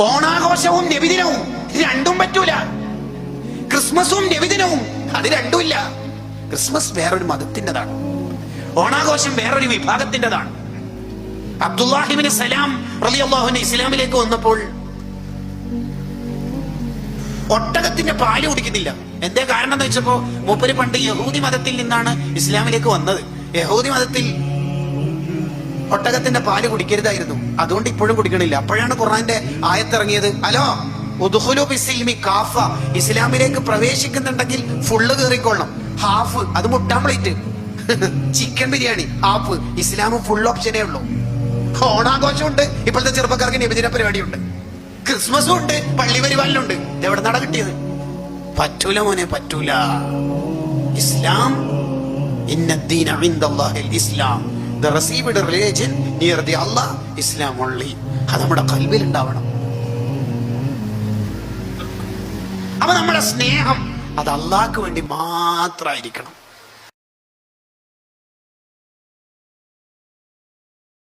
ഓണാഘോഷവും നബിദിനവും രണ്ടും പറ്റൂല. ക്രിസ്മസും നബിദിനവും അത് രണ്ടുമില്ല. ക്രിസ്മസ് വേറൊരു മതത്തിൻ്റെതാണ്, ഓണാഘോഷം വേറൊരു വിഭാഗത്തിൻ്റെതാണ്. അബ്ദുല്ലാഹിബ്നു സലാം റളിയല്ലാഹു അൻഹു ഇസ്ലാമിലേക്ക് വന്നപ്പോൾ ഒട്ടകത്തിന്റെ പാല് കുടിക്കുന്നില്ല. എന്തേ കാരണം എന്ന് വെച്ചപ്പോ മൂപ്പര് പണ്ട് യഹൂദി മതത്തിൽ നിന്നാണ് ഇസ്ലാമിലേക്ക് വന്നത്. യഹൂദി മതത്തിൽ ഒട്ടകത്തിന്റെ പാല് കുടിക്കരുതായിരുന്നു, അതുകൊണ്ട് ഇപ്പോഴും കുടിക്കണില്ല. അപ്പോഴാണ് ഖുർആന്റെ ആയത്തിറങ്ങിയത്, അലോ ഉദ്ഖുലൂ ബിസ്സിൽമി കാഫ, ഇസ്ലാമിലേക്ക് പ്രവേശിക്കുന്നുണ്ടെങ്കിൽ ഫുള്ള് കയറിക്കൊള്ളണം. ഹാഫ് അത് മുട്ടാൻ പ്ലേറ്റ്, ചിക്കൻ ബിരിയാണി ഹാഫ്. ഇസ്ലാം ഫുൾ ഓപ്ഷനേ ഉള്ളൂ. ഓണാഘോഷമുണ്ട്, ഇപ്പോഴത്തെ ചെറുപ്പക്കാർക്ക് നബിദിന പരിപാടിയുണ്ട്, ക്രിസ്മസും ഉണ്ട്, പള്ളി പരിപാലനുണ്ട്. എവിടെ നട കിട്ടിയത്? പറ്റൂല മോനെ, പറ്റൂല. ഇസ്ലാം ഇന്നദ്ദീന ഇൻദല്ലാഹിൽ ഇസ്ലാം, the received religion near the Allah, Islam only. അത് നമ്മുടെ ഖൽബിൽ ഉണ്ടാവണം. അപ്പൊ നമ്മുടെ സ്നേഹം അത് അള്ളാഹ്ക്ക് വേണ്ടി മാത്രമായിരിക്കണം.